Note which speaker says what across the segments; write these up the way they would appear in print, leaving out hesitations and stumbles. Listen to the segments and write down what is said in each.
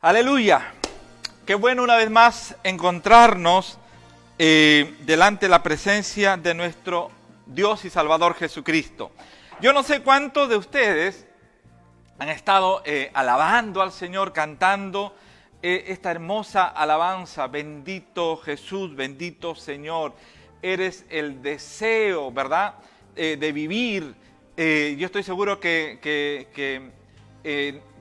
Speaker 1: Aleluya. Qué bueno una vez más encontrarnos delante de la presencia de nuestro Dios y Salvador Jesucristo. Yo no sé cuántos de ustedes han estado alabando al Señor, cantando esta hermosa alabanza. Bendito Jesús, bendito Señor. Eres el deseo, ¿verdad?, de vivir. Yo estoy seguro que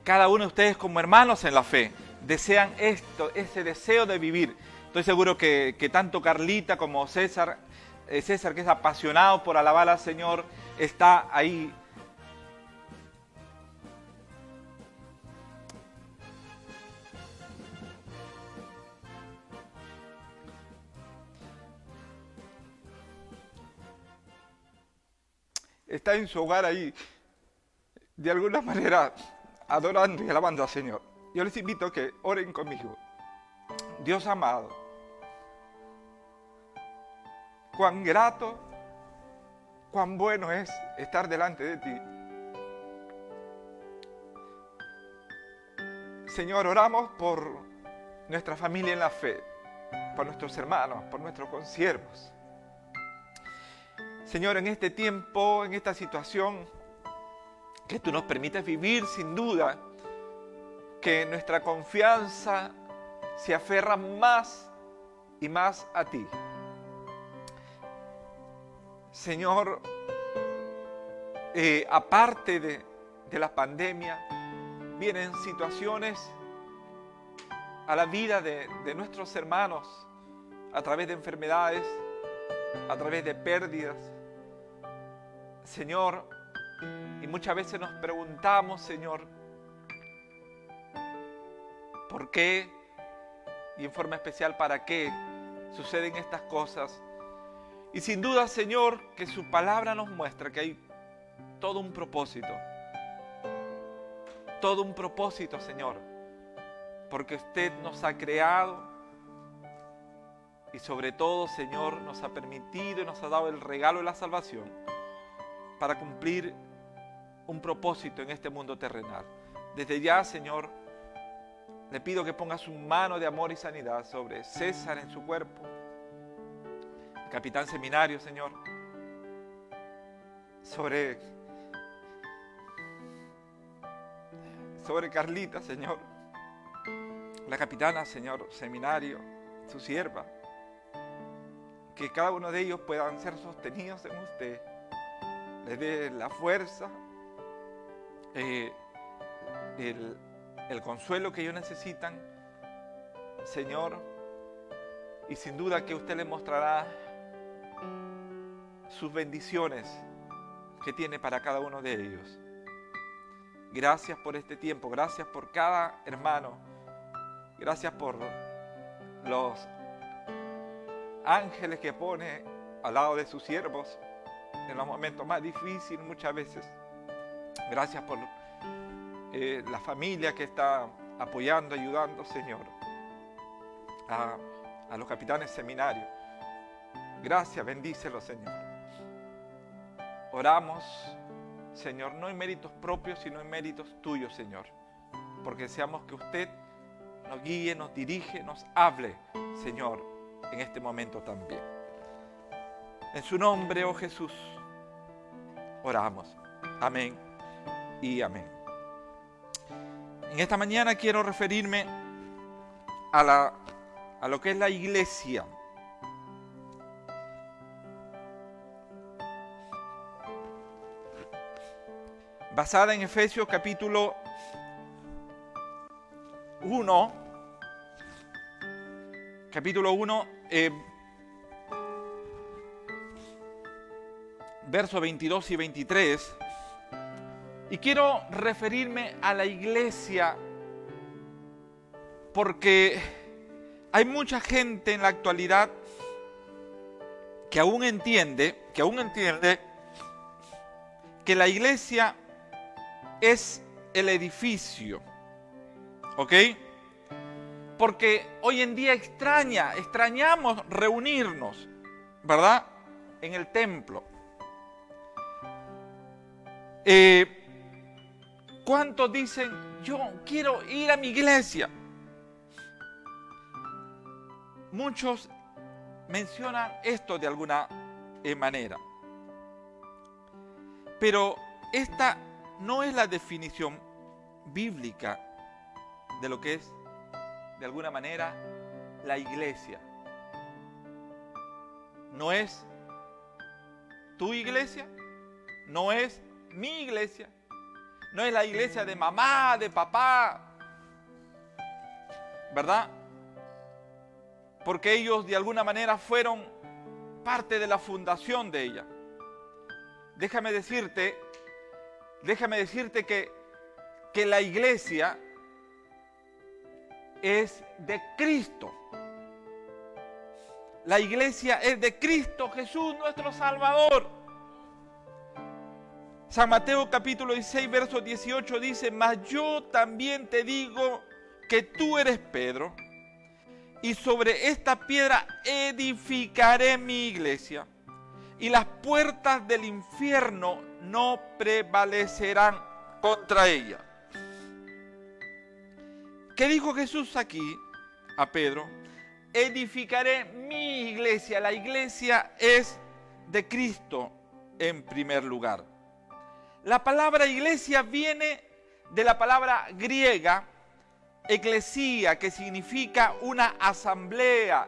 Speaker 1: cada uno de ustedes como hermanos en la fe desean ese deseo de vivir. Estoy seguro que tanto Carlita como César, que es apasionado por alabar al Señor, está ahí. Está en su hogar ahí, de alguna manera, adorando y alabando al Señor. Yo les invito a que oren conmigo. Dios amado, cuán grato, cuán bueno es estar delante de ti. Señor, oramos por nuestra familia en la fe, por nuestros hermanos, por nuestros consiervos. Señor, en este tiempo, en esta situación que tú nos permites vivir, sin duda, que nuestra confianza se aferra más y más a ti. Señor, aparte de la pandemia, vienen situaciones a la vida de nuestros hermanos a través de enfermedades, a través de pérdidas. Señor, y muchas veces nos preguntamos, Señor, ¿por qué? Y en forma especial, ¿para qué suceden estas cosas? Y sin duda, Señor, que su palabra nos muestra que hay todo un propósito. Todo un propósito, Señor. Porque usted nos ha creado y sobre todo, Señor, nos ha permitido y nos ha dado el regalo de la salvación para cumplir un propósito en este mundo terrenal. Desde ya, Señor, le pido que ponga su mano de amor y sanidad sobre César en su cuerpo, el capitán Seminario, Señor, sobre Carlita, Señor, la capitana, Señor, Seminario, su sierva, que cada uno de ellos puedan ser sostenidos en usted, les dé la fuerza, el consuelo que ellos necesitan, Señor, y sin duda que usted les mostrará sus bendiciones que tiene para cada uno de ellos. Gracias por este tiempo, gracias por cada hermano, gracias por los ángeles que pone al lado de sus siervos en los momentos más difíciles muchas veces. Gracias por la familia que está apoyando, ayudando, Señor, a los capitanes seminarios. Gracias, bendícelos, Señor. Oramos, Señor, no en méritos propios, sino en méritos tuyos, Señor, porque deseamos que usted nos guíe, nos dirige, nos hable, Señor, en este momento también. En su nombre, oh Jesús, oramos. Amén y amén. En esta mañana quiero referirme a lo que es la iglesia. Basada en Efesios capítulo 1, versos 22 y 23. Y quiero referirme a la iglesia porque hay mucha gente en la actualidad que aún entiende que la iglesia es el edificio, ¿ok? Porque hoy en día extrañamos reunirnos, ¿verdad?, en el templo. ¿Cuántos dicen, yo quiero ir a mi iglesia? muchos mencionan esto de alguna manera. Pero esta no es la definición bíblica de lo que es, de alguna manera, la iglesia. No es tu iglesia, no es mi iglesia, no es la iglesia de mamá, de papá, ¿verdad? Porque ellos de alguna manera fueron parte de la fundación de ella. Déjame decirte que la iglesia es de Cristo. La iglesia es de Cristo Jesús, nuestro Salvador. San Mateo capítulo 16, verso 18 dice: mas yo también te digo que tú eres Pedro, y sobre esta piedra edificaré mi iglesia, y las puertas del infierno no prevalecerán contra ella. ¿Qué dijo Jesús aquí a Pedro? Edificaré mi iglesia. La iglesia es de Cristo en primer lugar. La palabra iglesia viene de la palabra griega eclesía, que significa una asamblea,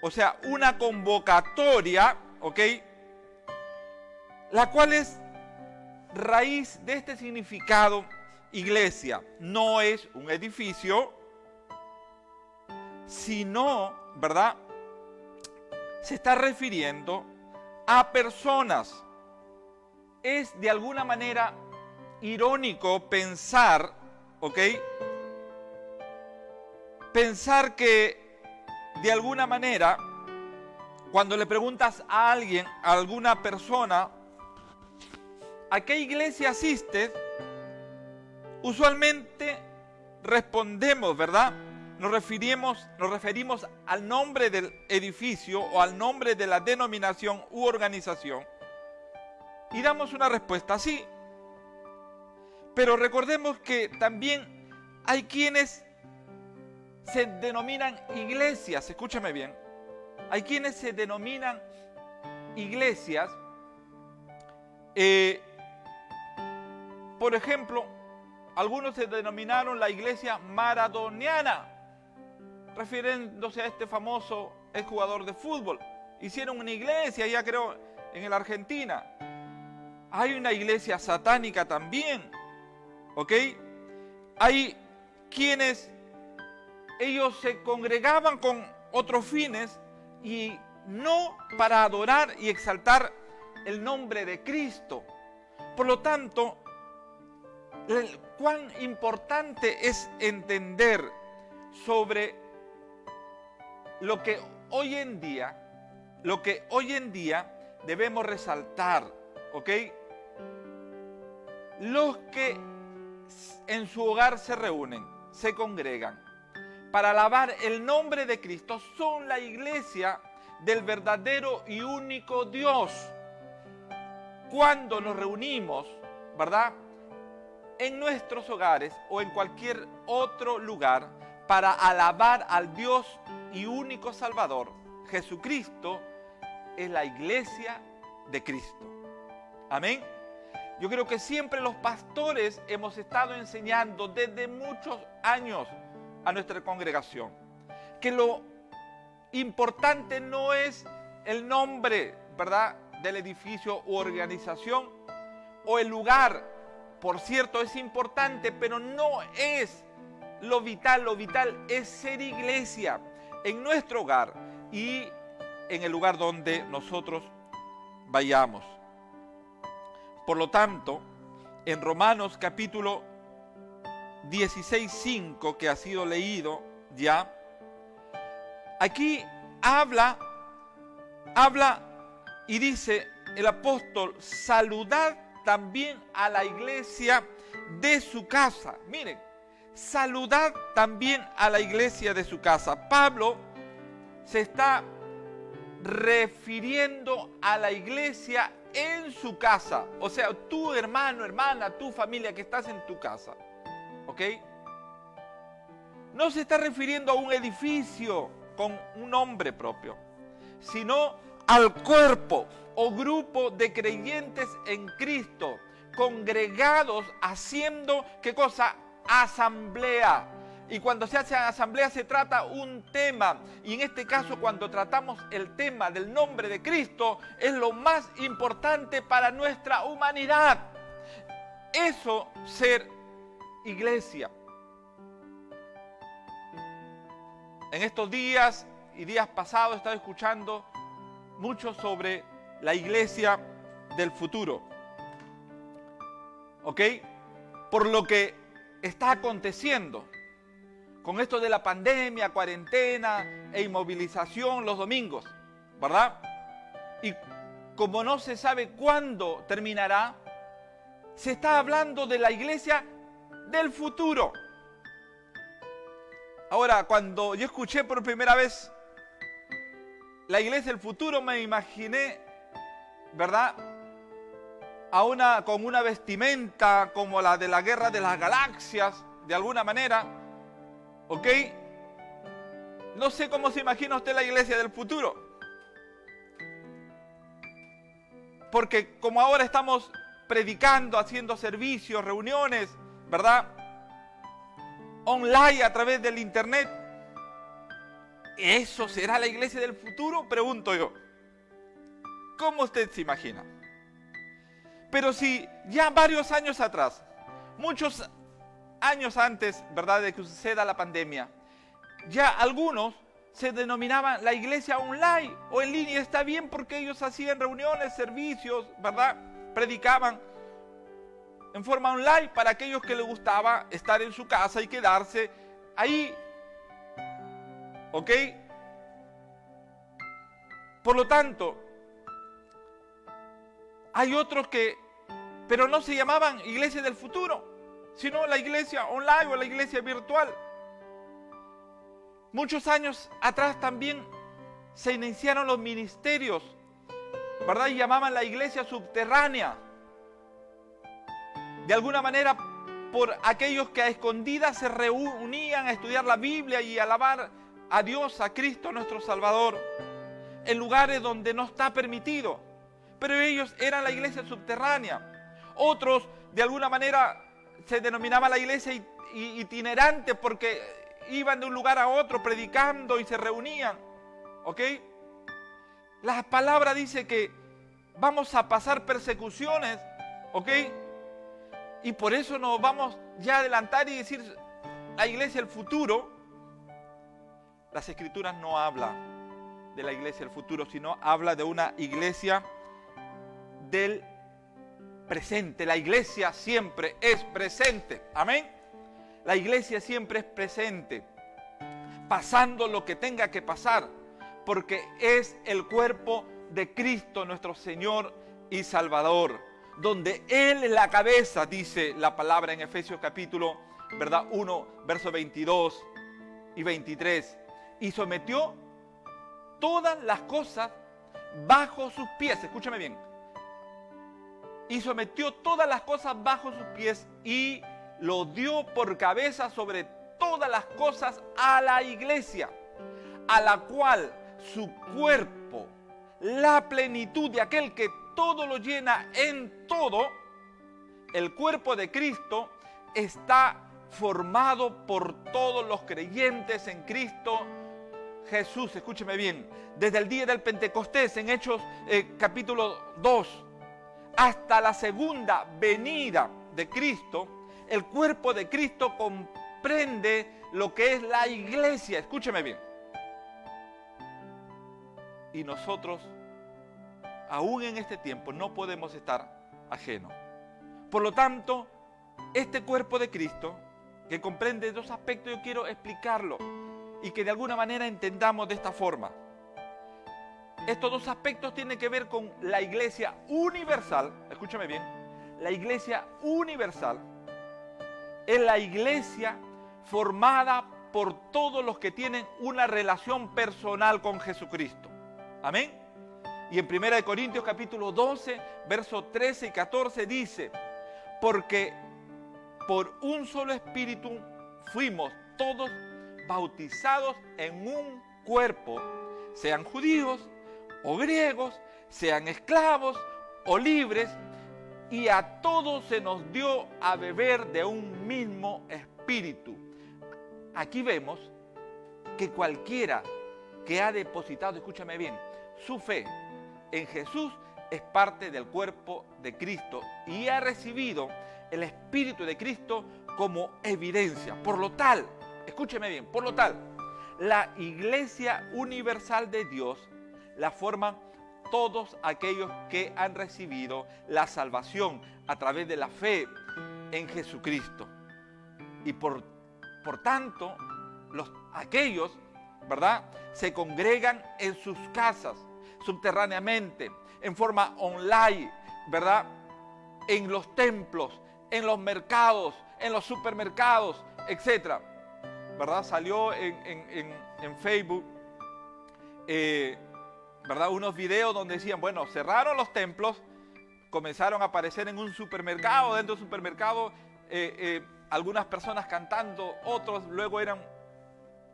Speaker 1: o sea, una convocatoria, ¿ok? La cual es raíz de este significado. Iglesia no es un edificio, sino, ¿verdad?, se está refiriendo a personas. Es de alguna manera irónico pensar, ¿ok?, pensar que de alguna manera, cuando le preguntas a alguien, a alguna persona, ¿a qué iglesia asistes?, usualmente respondemos, ¿verdad? Nos referimos al nombre del edificio o al nombre de la denominación u organización y damos una respuesta así. Pero recordemos que también hay quienes se denominan iglesias, escúchame bien, hay quienes se denominan iglesias, por ejemplo, algunos se denominaron la iglesia maradoniana, refiriéndose a este famoso exjugador de fútbol. Hicieron una iglesia, ya creo, en la Argentina. Hay una iglesia satánica también, ¿ok? Hay quienes ellos se congregaban con otros fines y no para adorar y exaltar el nombre de Cristo. Por lo tanto, cuán importante es entender sobre lo que hoy en día debemos resaltar, ¿ok? Los que en su hogar se reúnen, se congregan para alabar el nombre de Cristo son la iglesia del verdadero y único Dios. Cuando nos reunimos, ¿verdad?, en nuestros hogares o en cualquier otro lugar para alabar al Dios y único Salvador, Jesucristo, es la iglesia de Cristo. Amén. Yo creo que siempre los pastores hemos estado enseñando desde muchos años a nuestra congregación que lo importante no es el nombre, ¿verdad?, del edificio u organización o el lugar. Por cierto, es importante, pero no es lo vital. Lo vital es ser iglesia en nuestro hogar y en el lugar donde nosotros vayamos. Por lo tanto, en Romanos capítulo 16:5, que ha sido leído ya, aquí habla y dice el apóstol: saludad también a la iglesia de su casa. Miren, saludad también a la iglesia de su casa. Pablo se está refiriendo a la iglesia en su casa. O sea, tu hermano, hermana, tu familia que estás en tu casa. ¿Ok? No se está refiriendo a un edificio, con un nombre propio, sino al cuerpo o grupo de creyentes en Cristo, congregados haciendo, ¿qué cosa? Asamblea. Y cuando se hace asamblea se trata un tema, y en este caso cuando tratamos el tema del nombre de Cristo, es lo más importante para nuestra humanidad. Eso, ser iglesia. En estos días y días pasados he estado escuchando mucho sobre la iglesia del futuro. ¿Ok? Por lo que está aconteciendo con esto de la pandemia, cuarentena e inmovilización los domingos, ¿verdad? Y como no se sabe cuándo terminará, se está hablando de la iglesia del futuro. Ahora, cuando yo escuché por primera vez la iglesia del futuro, me imaginé, ¿verdad?, con una vestimenta como la de la Guerra de las Galaxias, de alguna manera, ¿ok? No sé cómo se imagina usted la iglesia del futuro. Porque como ahora estamos predicando, haciendo servicios, reuniones, ¿verdad?, online a través del internet, ¿eso será la iglesia del futuro? Pregunto yo. ¿Cómo usted se imagina? Pero si ya varios años atrás, muchos años antes, ¿verdad?, de que suceda la pandemia, ya algunos se denominaban la iglesia online o en línea. Está bien porque ellos hacían reuniones, servicios, ¿verdad?, predicaban en forma online para aquellos que les gustaba estar en su casa y quedarse ahí. ¿Ok? Por lo tanto, hay otros pero no se llamaban iglesia del futuro, sino la iglesia online o la iglesia virtual. Muchos años atrás también se iniciaron los ministerios, ¿verdad? Y llamaban la iglesia subterránea. De alguna manera, por aquellos que a escondidas se reunían a estudiar la Biblia y alabar a Dios, a Cristo nuestro Salvador, en lugares donde no está permitido. Pero ellos eran la iglesia subterránea. Otros, de alguna manera, se denominaba la iglesia itinerante porque iban de un lugar a otro predicando y se reunían. ¿Ok? La palabra dice que vamos a pasar persecuciones. ¿Ok? Y por eso nos vamos ya a adelantar y decir la iglesia del futuro. Las escrituras no hablan de la iglesia del futuro, sino habla de una iglesia del presente. La iglesia siempre es presente. Amén. La iglesia siempre es presente, pasando lo que tenga que pasar, porque es el cuerpo de Cristo, nuestro Señor y Salvador, donde Él es la cabeza, dice la palabra en Efesios capítulo, ¿verdad?, 1, versos 22 y 23. Y sometió todas las cosas bajo sus pies. Escúchame bien. Y sometió todas las cosas bajo sus pies y lo dio por cabeza sobre todas las cosas a la iglesia, a la cual su cuerpo, la plenitud de aquel que todo lo llena en todo, el cuerpo de Cristo, está formado por todos los creyentes en Cristo Jesús. Escúcheme bien, desde el día del Pentecostés, en Hechos capítulo 2, hasta la segunda venida de Cristo, el cuerpo de Cristo comprende lo que es la iglesia. Escúcheme bien. Y nosotros, aún en este tiempo, no podemos estar ajenos. Por lo tanto, este cuerpo de Cristo, que comprende dos aspectos, yo quiero explicarlo y que de alguna manera entendamos de esta forma. Estos dos aspectos tienen que ver con la iglesia universal. Escúchame bien. La iglesia universal es la iglesia formada por todos los que tienen una relación personal con Jesucristo. Amén. Y en 1 Corintios capítulo 12, versos 13 y 14 dice: porque por un solo espíritu fuimos todos bautizados en un cuerpo, sean judíos o griegos, sean esclavos o libres, y a todos se nos dio a beber de un mismo espíritu. Aquí vemos que cualquiera que ha depositado, escúchame bien, su fe en Jesús es parte del cuerpo de Cristo y ha recibido el Espíritu de Cristo como evidencia. Por lo tal, escúcheme bien, por lo tal, la Iglesia Universal de Dios la forman todos aquellos que han recibido la salvación a través de la fe en Jesucristo. Y por tanto, aquellos, ¿verdad?, se congregan en sus casas, subterráneamente, en forma online, ¿verdad?, en los templos, en los mercados, en los supermercados, etc. ¿Verdad? Salió en Facebook, ¿verdad?, unos videos donde decían, bueno, cerraron los templos, comenzaron a aparecer en un supermercado, dentro del supermercado, algunas personas cantando, otros luego eran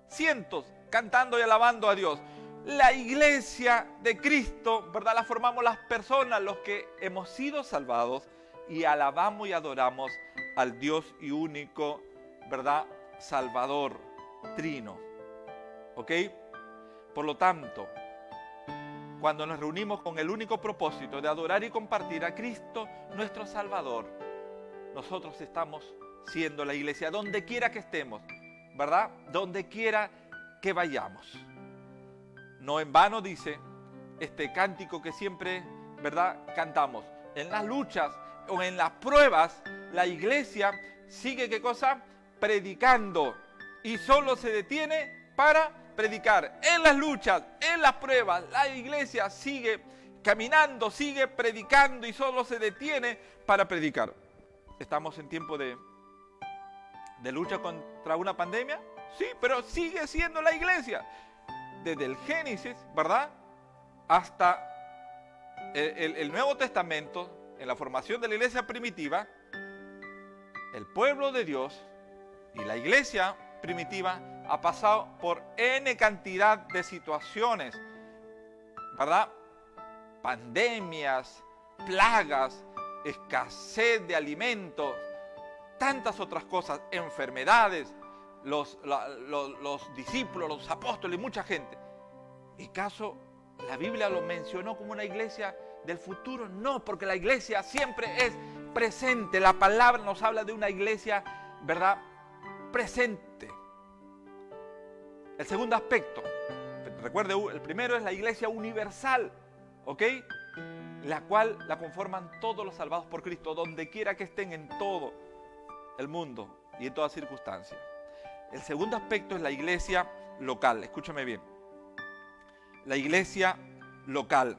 Speaker 1: cientos cantando y alabando a Dios. La iglesia de Cristo, ¿verdad?, la formamos las personas, los que hemos sido salvados y alabamos y adoramos al Dios y único, ¿verdad?, Salvador, Trino. ¿Ok? Por lo tanto, cuando nos reunimos con el único propósito de adorar y compartir a Cristo, nuestro Salvador, nosotros estamos siendo la iglesia, donde quiera que estemos, ¿verdad?, donde quiera que vayamos. No en vano dice este cántico que siempre, ¿verdad?, cantamos. En las luchas o en las pruebas, la iglesia sigue, ¿qué cosa?, predicando, y solo se detiene para predicar. En las luchas, en las pruebas, la iglesia sigue caminando, sigue predicando y solo se detiene para predicar. ¿Estamos en tiempo de lucha contra una pandemia? Sí, pero sigue siendo la iglesia. Desde el Génesis, ¿verdad?, hasta el Nuevo Testamento, en la formación de la iglesia primitiva, el pueblo de Dios y la iglesia primitiva ha pasado por N cantidad de situaciones, ¿verdad?, pandemias, plagas, escasez de alimentos, tantas otras cosas, enfermedades, los discípulos, los apóstoles y mucha gente. ¿Y caso la Biblia lo mencionó como una iglesia del futuro? No, porque la iglesia siempre es presente. La palabra nos habla de una iglesia, ¿verdad?, presente. El segundo aspecto, recuerde, el primero es la iglesia universal, ¿ok?, la cual la conforman todos los salvados por Cristo, donde quiera que estén en todo el mundo y en todas circunstancias. El segundo aspecto es la iglesia local. Escúchame bien. La iglesia local,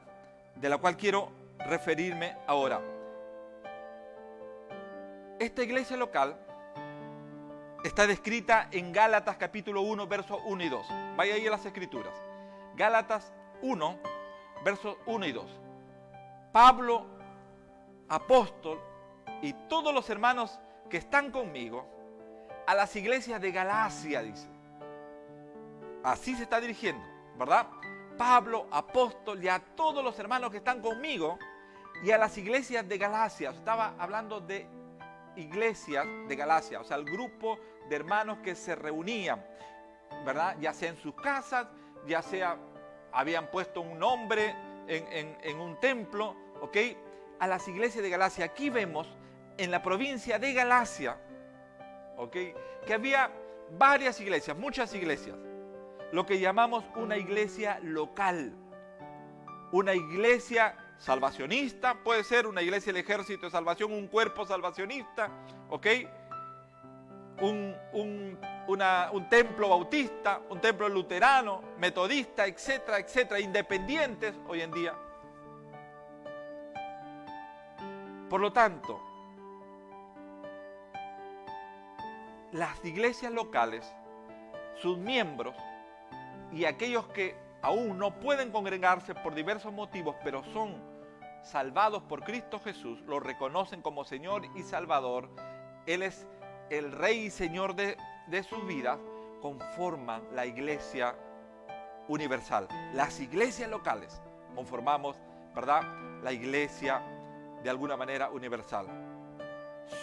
Speaker 1: de la cual quiero referirme ahora. Esta iglesia local está descrita en Gálatas capítulo 1, versos 1 y 2. Vaya ahí a las escrituras. Gálatas 1, versos 1 y 2. Pablo, apóstol, y todos los hermanos que están conmigo, a las iglesias de Galacia, dice. Así se está dirigiendo, ¿verdad? Pablo, apóstol, y a todos los hermanos que están conmigo, y a las iglesias de Galacia. Estaba hablando de iglesias de Galacia, o sea, el grupo de hermanos que se reunían, ¿verdad?, ya sea en sus casas, ya sea habían puesto un nombre en un templo, ¿ok?, a las iglesias de Galacia. Aquí vemos en la provincia de Galacia, ¿ok?, que había varias iglesias, muchas iglesias, lo que llamamos una iglesia local, una iglesia salvacionista, puede ser una iglesia del ejército de salvación, un cuerpo salvacionista, ¿ok?, un templo bautista, un templo luterano, metodista, etcétera, etcétera, independientes hoy en día. Por lo tanto, las iglesias locales, sus miembros y aquellos que aún no pueden congregarse por diversos motivos, pero son salvados por Cristo Jesús, lo reconocen como Señor y Salvador, Él es el Rey y Señor de sus vidas, conforman la iglesia universal. Las iglesias locales conformamos, ¿verdad?, la iglesia de alguna manera universal.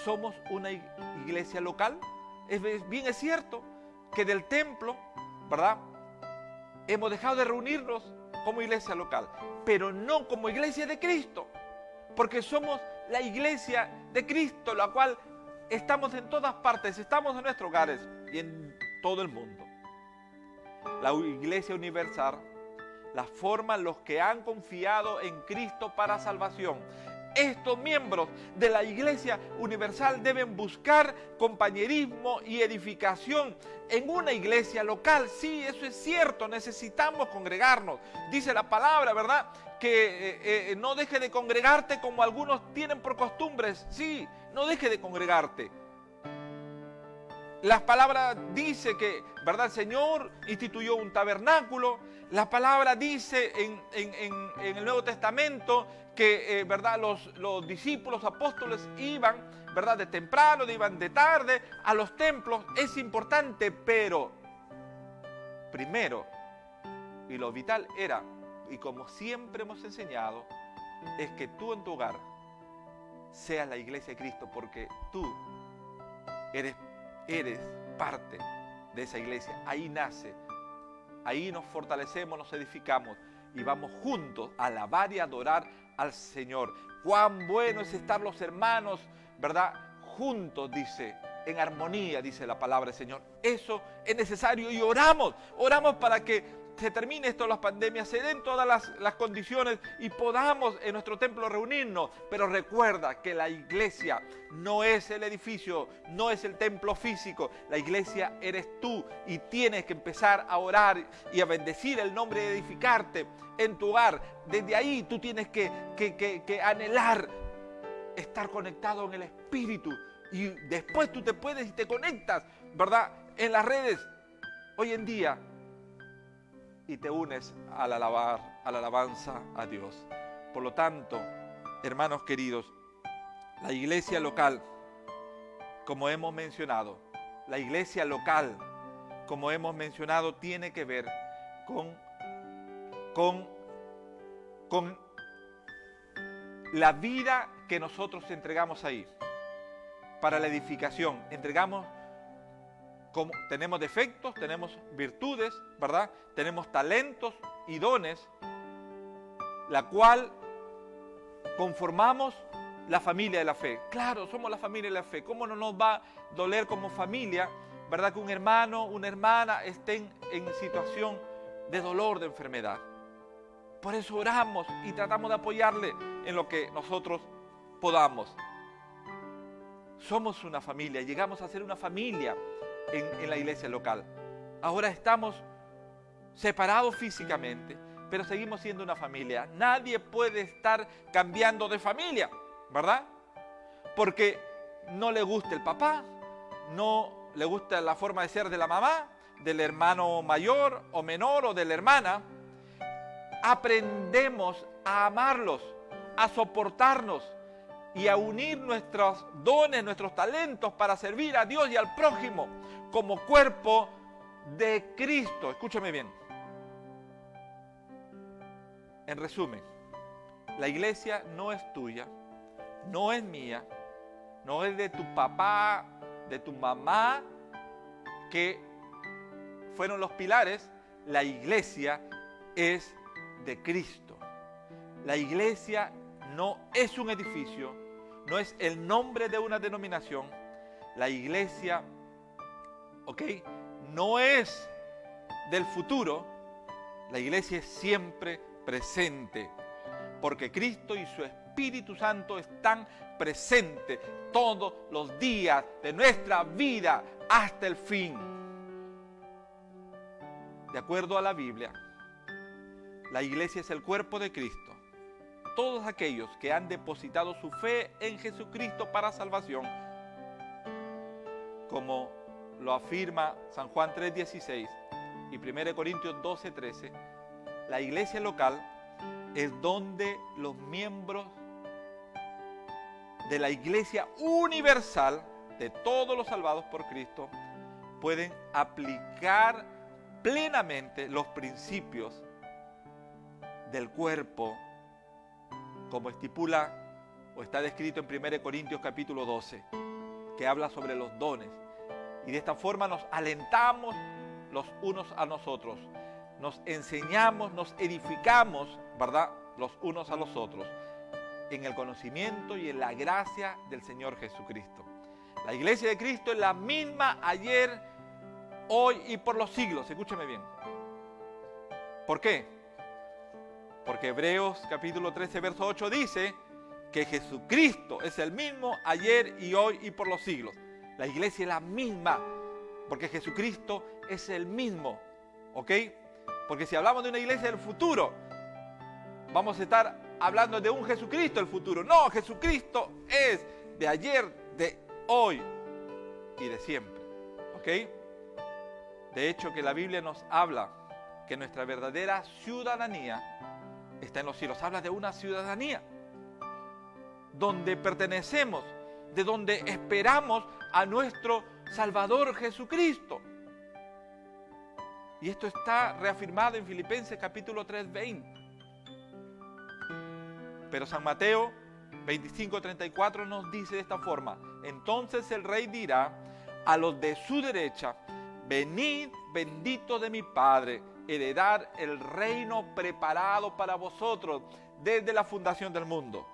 Speaker 1: ¿Somos una iglesia local? Bien es cierto que del templo, ¿verdad?, hemos dejado de reunirnos como iglesia local, pero no como iglesia de Cristo, porque somos la iglesia de Cristo, la cual estamos en todas partes, estamos en nuestros hogares y en todo el mundo. La iglesia universal la forman los que han confiado en Cristo para salvación. Estos miembros de la iglesia universal deben buscar compañerismo y edificación en una iglesia local. Sí, eso es cierto, necesitamos congregarnos. Dice la palabra, ¿verdad?, que no deje de congregarte como algunos tienen por costumbres. Sí, no deje de congregarte. La palabra dice que, ¿verdad?, el Señor instituyó un tabernáculo. La palabra dice en el Nuevo Testamento que, ¿verdad?, los discípulos, apóstoles iban, ¿verdad?, de temprano, iban de tarde a los templos. Es importante, pero primero, y lo vital era, y como siempre hemos enseñado, es que tú en tu hogar seas la iglesia de Cristo, porque tú eres parte de esa iglesia. Ahí nace, ahí nos fortalecemos, nos edificamos y vamos juntos a alabar y adorar al Señor. Cuán bueno es estar los hermanos, ¿verdad?, juntos, dice, en armonía, dice la palabra del Señor. Eso es necesario y oramos para que se termine esto de las pandemias, se den todas las condiciones y podamos en nuestro templo reunirnos. Pero recuerda que la iglesia no es el edificio, no es el templo físico. La iglesia eres tú y tienes que empezar a orar y a bendecir el nombre y edificarte en tu hogar. Desde ahí tú tienes que anhelar estar conectado en el Espíritu. Y después tú te puedes y te conectas, ¿verdad?, en las redes hoy en día y te unes al alabanza a Dios. Por lo tanto, hermanos queridos, la iglesia local, como hemos mencionado, tiene que ver con la vida que nosotros entregamos ahí para la edificación. Tenemos defectos, tenemos virtudes, ¿verdad?, tenemos talentos y dones, la cual conformamos la familia de la fe. Claro, somos la familia de la fe. ¿Cómo no nos va a doler como familia, ¿verdad?, que un hermano, una hermana estén en situación de dolor, de enfermedad? Por eso oramos y tratamos de apoyarle en lo que nosotros podamos. Somos una familia, llegamos a ser una familia en la iglesia local. Ahora estamos separados físicamente, pero seguimos siendo una familia. Nadie puede estar cambiando de familia, ¿verdad?, porque no le gusta el papá, no le gusta la forma de ser de la mamá, del hermano mayor o menor o de la hermana. Aprendemos a amarlos, a soportarnos y a unir nuestros dones, nuestros talentos para servir a Dios y al prójimo como cuerpo de Cristo. Escúchame bien. En resumen, la iglesia no es tuya, no es mía, no es de tu papá, de tu mamá, que fueron los pilares. La iglesia es de Cristo. La iglesia no es un edificio, no es el nombre de una denominación. La iglesia, no es del futuro. La iglesia es siempre presente, porque Cristo y su Espíritu Santo están presentes todos los días de nuestra vida hasta el fin. De acuerdo a la Biblia, la iglesia es el cuerpo de Cristo. Todos aquellos que han depositado su fe en Jesucristo para salvación, como lo afirma San Juan 3:16 y 1 Corintios 12:13, la iglesia local es donde los miembros de la iglesia universal, de todos los salvados por Cristo, pueden aplicar plenamente los principios del cuerpo, como estipula o está descrito en 1 Corintios capítulo 12, que habla sobre los dones. Y de esta forma nos alentamos los unos a nosotros, nos enseñamos, nos edificamos, ¿verdad?, los unos a los otros, en el conocimiento y en la gracia del Señor Jesucristo. La iglesia de Cristo es la misma ayer, hoy y por los siglos. Escúchame bien. ¿Por qué? Porque Hebreos capítulo 13, verso 8 dice que Jesucristo es el mismo ayer y hoy y por los siglos. La iglesia es la misma, porque Jesucristo es el mismo, ¿ok? Porque si hablamos de una iglesia del futuro, vamos a estar hablando de un Jesucristo del futuro. No, Jesucristo es de ayer, de hoy y de siempre, ¿ok? De hecho, que la Biblia nos habla que nuestra verdadera ciudadanía está en los cielos. Habla de una ciudadanía donde pertenecemos, de donde esperamos a nuestro Salvador Jesucristo. Y esto está reafirmado en Filipenses capítulo 3, 20. Pero San Mateo 25:34 nos dice de esta forma: entonces el rey dirá a los de su derecha, venid bendito de mi Padre, heredad el reino preparado para vosotros desde la fundación del mundo.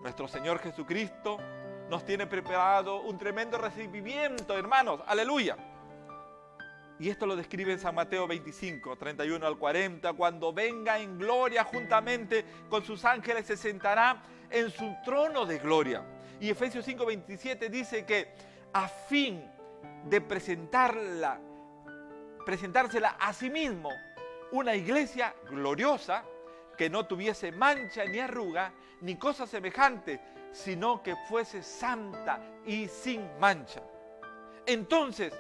Speaker 1: Nuestro Señor Jesucristo nos tiene preparado un tremendo recibimiento, hermanos, aleluya. Y esto lo describe en San Mateo 25, 31 al 40, cuando venga en gloria juntamente con sus ángeles, se sentará en su trono de gloria. Y Efesios 5, 27 dice que a fin de presentársela a sí mismo, una iglesia gloriosa, que no tuviese mancha ni arruga, ni cosa semejante, sino que fuese santa y sin mancha. Entonces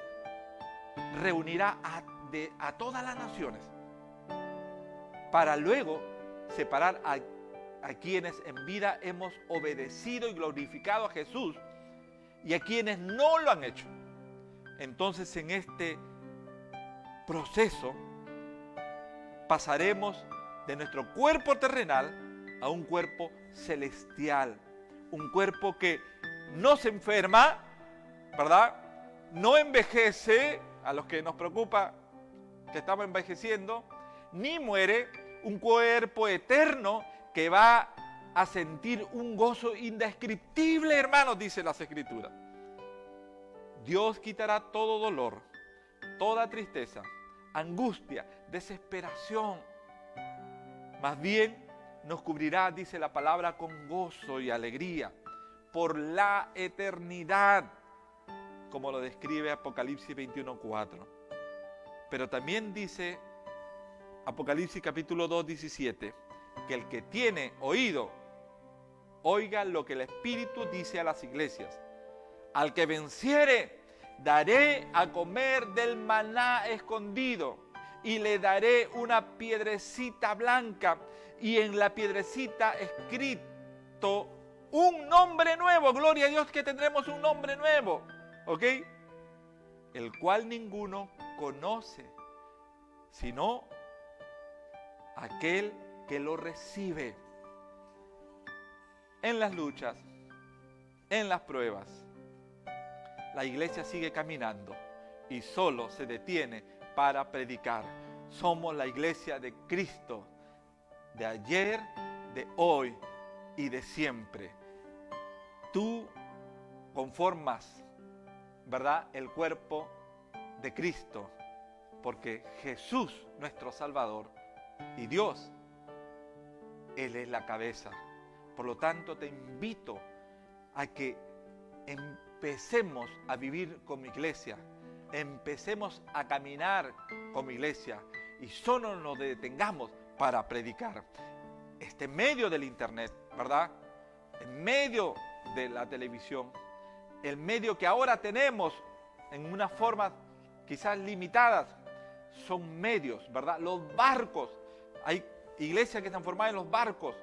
Speaker 1: reunirá a todas las naciones, para luego separar a quienes en vida hemos obedecido y glorificado a Jesús, y a quienes no lo han hecho. Entonces, en este proceso pasaremos de nuestro cuerpo terrenal a un cuerpo celestial, un cuerpo que no se enferma, ¿verdad?, no envejece, a los que nos preocupa que estamos envejeciendo, ni muere, un cuerpo eterno que va a sentir un gozo indescriptible, hermanos, dice las Escrituras. Dios quitará todo dolor, toda tristeza, angustia, desesperación. Más bien nos cubrirá, dice la palabra, con gozo y alegría por la eternidad, como lo describe Apocalipsis 21:4. Pero también dice Apocalipsis capítulo 2, 17, que el que tiene oído, oiga lo que el Espíritu dice a las iglesias. Al que venciere, daré a comer del maná escondido, y le daré una piedrecita blanca, y en la piedrecita escrito un nombre nuevo. Gloria a Dios que tendremos un nombre nuevo, ¿ok? El cual ninguno conoce, sino aquel que lo recibe. En las luchas, en las pruebas, la iglesia sigue caminando y solo se detiene para predicar. Somos la iglesia de Cristo, de ayer, de hoy y de siempre. Tú conformas, ¿verdad?, el cuerpo de Cristo, porque Jesús, nuestro Salvador, y Dios, Él es la cabeza. Por lo tanto, te invito a que empecemos a vivir como iglesia, empecemos a caminar como iglesia y solo nos detengamos para predicar. En medio del internet, ¿verdad?, en medio de la televisión, el medio que ahora tenemos en una forma quizás limitadas, son medios, ¿verdad? Los barcos, hay iglesias que están formadas en los barcos.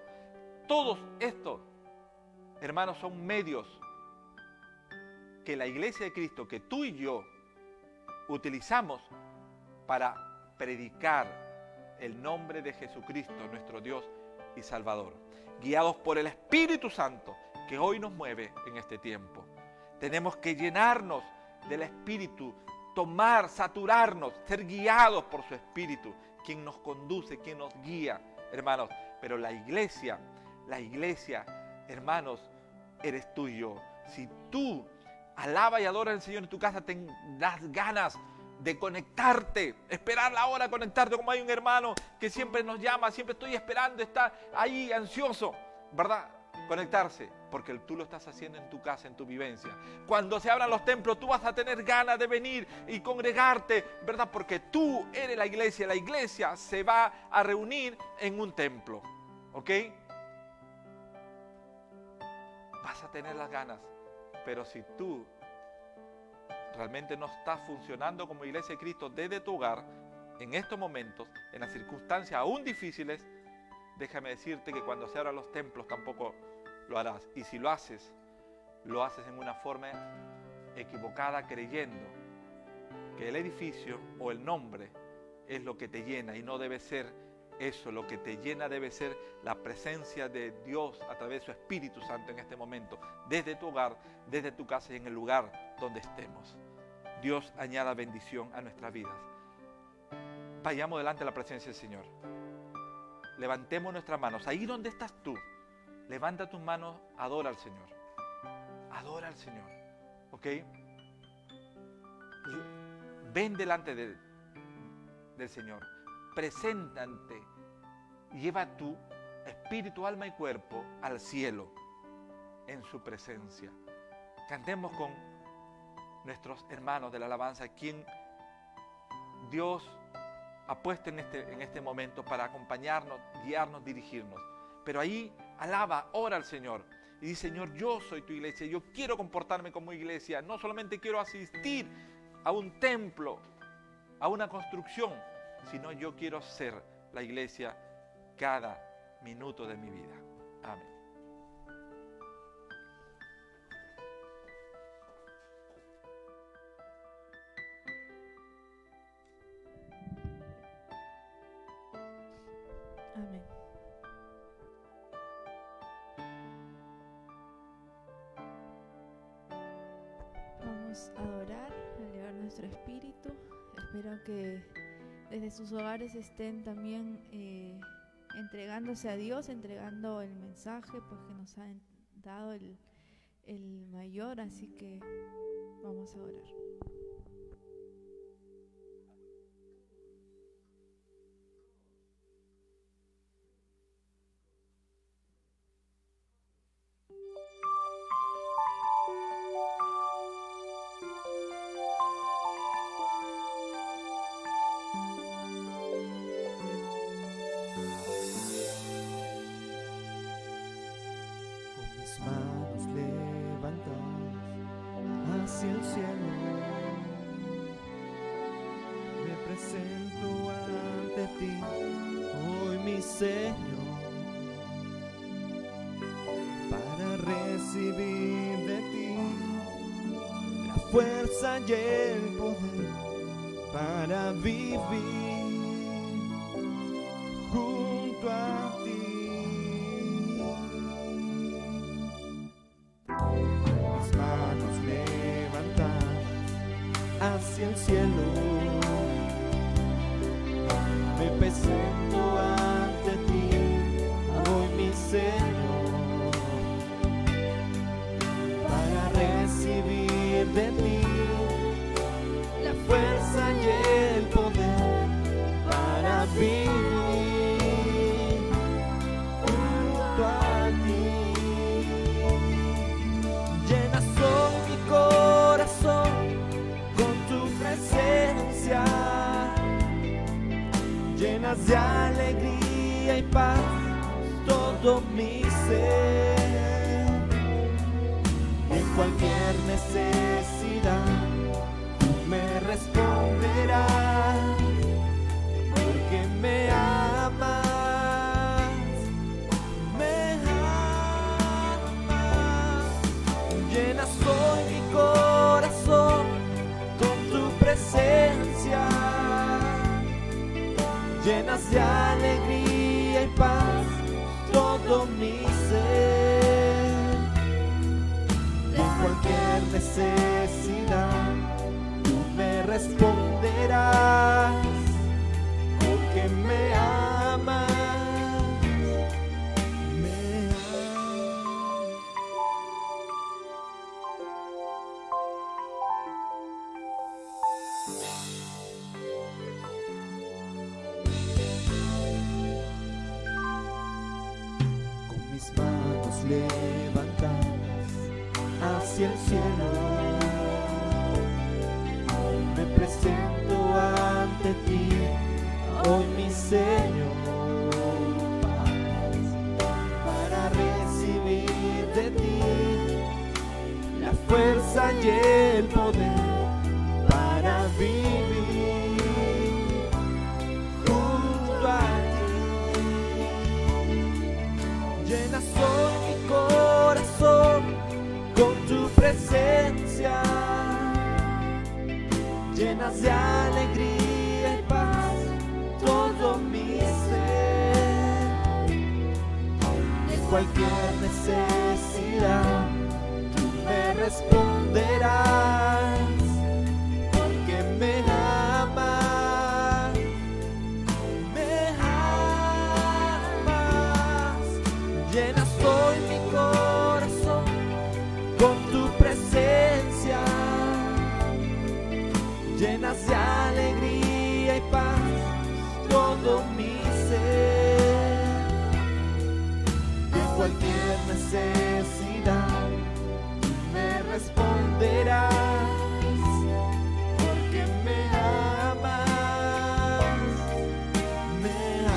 Speaker 1: Todos estos, hermanos, son medios que la iglesia de Cristo, que tú y yo utilizamos para predicar el nombre de Jesucristo, nuestro Dios y Salvador, guiados por el Espíritu Santo que hoy nos mueve en este tiempo. Tenemos que llenarnos del Espíritu, saturarnos, ser guiados por su Espíritu, quien nos conduce, quien nos guía, hermanos. Pero la iglesia, hermanos, eres tú y yo. Si tú alabas y adoras al Señor en tu casa, tendrás ganas de conectarte, esperar la hora de conectarte, como hay un hermano que siempre nos llama, siempre estoy esperando, está ahí ansioso, ¿verdad? Conectarse, porque tú lo estás haciendo en tu casa, en tu vivencia. Cuando se abran los templos, tú vas a tener ganas de venir y congregarte, ¿verdad? Porque tú eres la iglesia se va a reunir en un templo, ¿ok? Vas a tener las ganas, pero si tú realmente no estás funcionando como iglesia de Cristo desde tu hogar, en estos momentos, en las circunstancias aún difíciles, déjame decirte que cuando se abran los templos tampoco lo harás. Y si lo haces en una forma equivocada, creyendo que el edificio o el nombre es lo que te llena, y no debe ser eso. Lo que te llena debe ser la presencia de Dios a través de su Espíritu Santo en este momento, desde tu hogar, desde tu casa y en el lugar donde estemos. Dios añada bendición a nuestras vidas. Vayamos delante de la presencia del Señor. Levantemos nuestras manos. Ahí donde estás tú, levanta tus manos, adora al Señor. Adora al Señor. ¿Ok? Ven delante del Señor. Preséntate. Lleva tu espíritu, alma y cuerpo al cielo en su presencia. Cantemos con nuestros hermanos de la alabanza, quien Dios ha puesto en este momento para acompañarnos, guiarnos, dirigirnos. Pero ahí alaba, ora al Señor y dice: Señor, yo soy tu iglesia, yo quiero comportarme como iglesia, no solamente quiero asistir a un templo, a una construcción, sino yo quiero ser la iglesia cada minuto de mi vida. Amén.
Speaker 2: Amén. Vamos a adorar, a elevar nuestro espíritu. Espero que desde sus hogares estén también entregándose a Dios, entregando el mensaje pues que nos ha dado el mayor, así que vamos a orar.
Speaker 3: Manos levantadas hacia el cielo, me presento ante ti, hoy mi Señor, para recibir de ti la fuerza y el poder para vivir junto a ti. Hacia el cielo, me presento ante ti, hoy mi Señor, para recibir de ti la fuerza y el poder para vivir junto a ti. Llena hoy mi corazón presencia, llenas de alegría y paz todo mi ser, y en cualquier necesidad tú me responderás, porque me amas, llenas hoy mi corazón con tu presencia, llenas de alegría y paz todo mi ser. En cualquier necesidad tú me responderás, porque me amas, me amas. Con mis manos levantadas hacia el cielo, me presento ante ti, hoy mi Señor, para recibir de ti la fuerza y el poder para vivir junto a ti. Llenas hoy mi corazón con tu presencia, llenas de alegría y paz todo mi ser. En cualquier necesidad tú me responderás, porque me amas, me amas. Llenas hoy mi corazón con tu presencia, llenas de alegría y paz todo mi ser. En cualquier necesidad tú me responderás, porque me amas, me amas.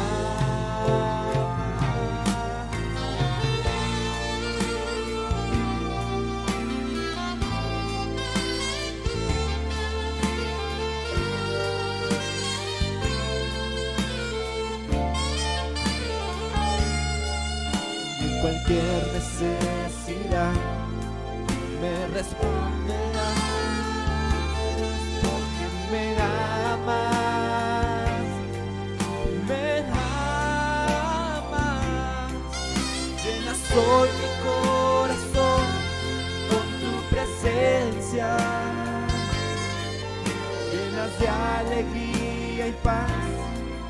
Speaker 3: Cualquier necesidad me responderás, porque me amas, me amas. Llenas hoy mi corazón con tu presencia, llenas de alegría y paz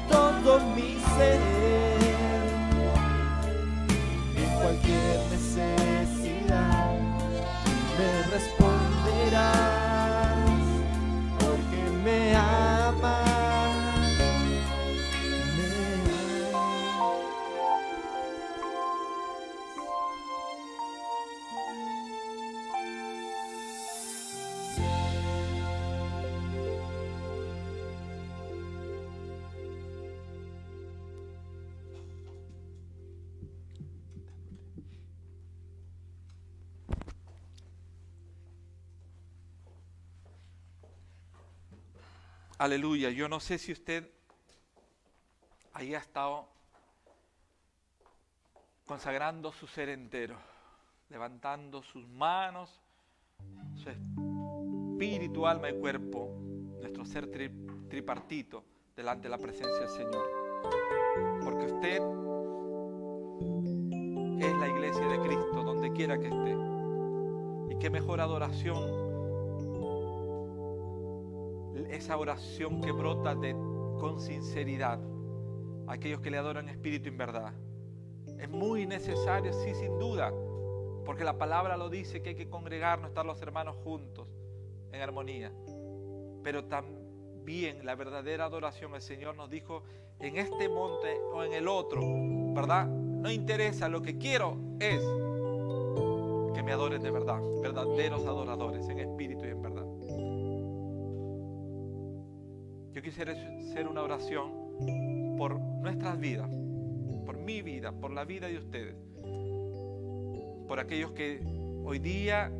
Speaker 3: todo mi ser. Cualquier necesidad me responderás, porque me amas, me amas.
Speaker 1: Aleluya. Yo no sé si usted ahí ha estado consagrando su ser entero, levantando sus manos, su espíritu, alma y cuerpo, nuestro ser tripartito delante de la presencia del Señor. Porque usted es la iglesia de Cristo, donde quiera que esté. Y qué mejor adoración, esa oración que brota con sinceridad, aquellos que le adoran en espíritu y en verdad. Es muy necesario, sí, sin duda, porque la palabra lo dice, que hay que congregarnos, estar los hermanos juntos, en armonía. Pero también la verdadera adoración, el Señor nos dijo, en este monte o en el otro, ¿verdad? No interesa, lo que quiero es que me adoren de verdad, verdaderos adoradores, en espíritu y en verdad. Yo quisiera hacer una oración por nuestras vidas, por mi vida, por la vida de ustedes, por aquellos que hoy día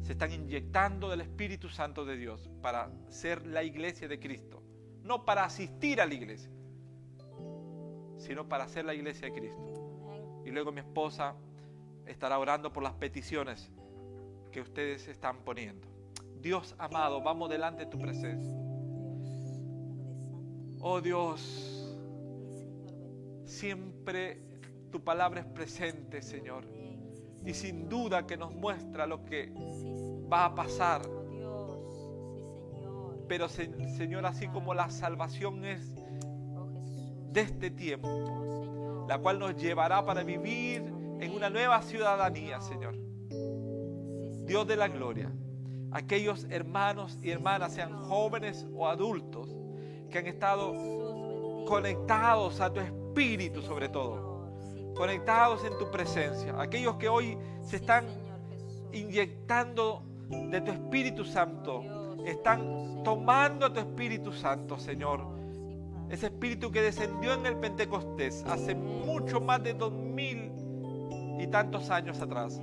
Speaker 1: se están inyectando del Espíritu Santo de Dios para ser la iglesia de Cristo, no para asistir a la iglesia, sino para ser la iglesia de Cristo. Y luego mi esposa estará orando por las peticiones que ustedes están poniendo. Dios amado, vamos delante de tu presencia. Oh Dios, siempre tu palabra es presente, Señor. Y sin duda que nos muestra lo que va a pasar. Pero Señor, así como la salvación es de este tiempo, la cual nos llevará para vivir en una nueva ciudadanía, Señor. Dios de la gloria, aquellos hermanos y hermanas, sean jóvenes o adultos, que han estado conectados a tu Espíritu sobre todo, conectados en tu presencia, aquellos que hoy se están inyectando de tu Espíritu Santo, están tomando a tu Espíritu Santo, Señor, ese Espíritu que descendió en el Pentecostés hace mucho más de 2000 y tantos años atrás.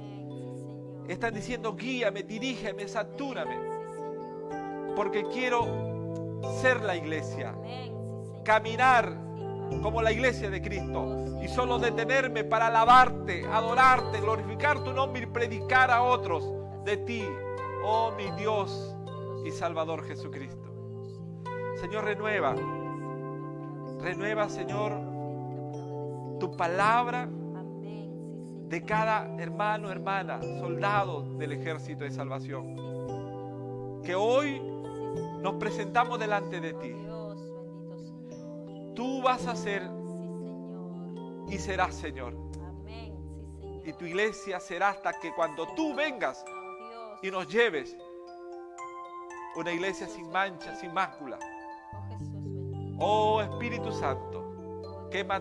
Speaker 1: Están diciendo: guíame, dirígeme, satúrame, porque quiero ser la iglesia, caminar como la iglesia de Cristo y solo detenerme para alabarte, adorarte, glorificar tu nombre y predicar a otros de ti, oh mi Dios y Salvador Jesucristo. Señor, renueva, Señor, tu palabra de cada hermano, hermana, soldado del ejército de salvación, que hoy nos presentamos delante de ti. Tú vas a ser y serás, Señor. Y tu iglesia será hasta que cuando tú vengas y nos lleves, una iglesia sin mancha, sin mácula. Oh Espíritu Santo, quema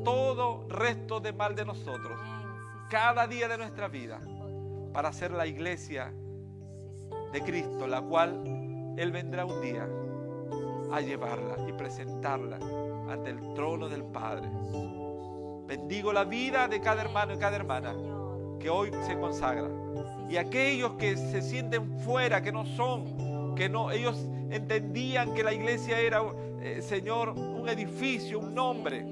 Speaker 1: todo resto de mal de nosotros cada día de nuestra vida para hacer la iglesia de Cristo, la cual Él vendrá un día a llevarla y presentarla ante el trono del Padre. Bendigo la vida de cada hermano y cada hermana que hoy se consagra, y aquellos que se sienten fuera, que no son, que no, ellos entendían que la iglesia era, Señor, un edificio, un nombre,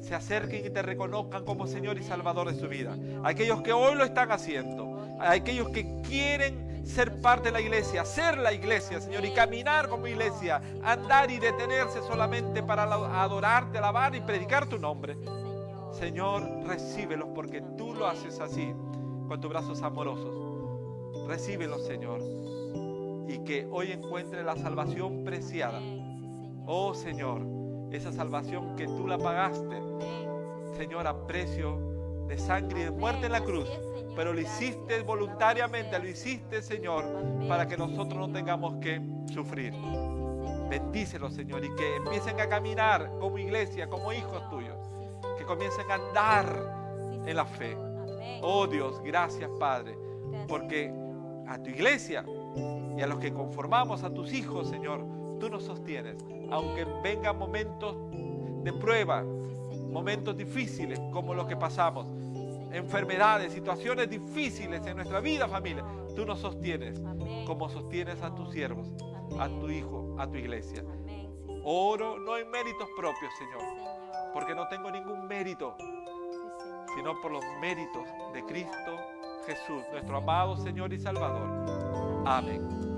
Speaker 1: se acerquen y te reconozcan como Señor y Salvador de su vida. Aquellos que hoy lo están haciendo, aquellos que quieren ser parte de la iglesia, ser la iglesia, Señor, y caminar como iglesia, andar y detenerse solamente para adorarte, alabar y predicar tu nombre. Señor, recíbelos porque tú lo haces así, con tus brazos amorosos. Recíbelos, Señor, y que hoy encuentre la salvación preciada. Oh, Señor, esa salvación que tú la pagaste, Señor, a precio de sangre y de muerte en la cruz, pero lo hiciste voluntariamente, lo hiciste, Señor, para que nosotros no tengamos que sufrir. Bendícelos, Señor, y que empiecen a caminar como iglesia, como hijos tuyos, que comiencen a andar en la fe. Oh Dios, gracias, Padre, porque a tu iglesia y a los que conformamos a tus hijos, Señor, tú nos sostienes, aunque vengan momentos de prueba, momentos difíciles como los que pasamos, enfermedades, situaciones difíciles en nuestra vida, familia, tú nos sostienes como sostienes a tus siervos, a tu hijo, a tu iglesia. Oro no en méritos propios, Señor, porque no tengo ningún mérito, sino por los méritos de Cristo Jesús, nuestro amado Señor y Salvador. Amén.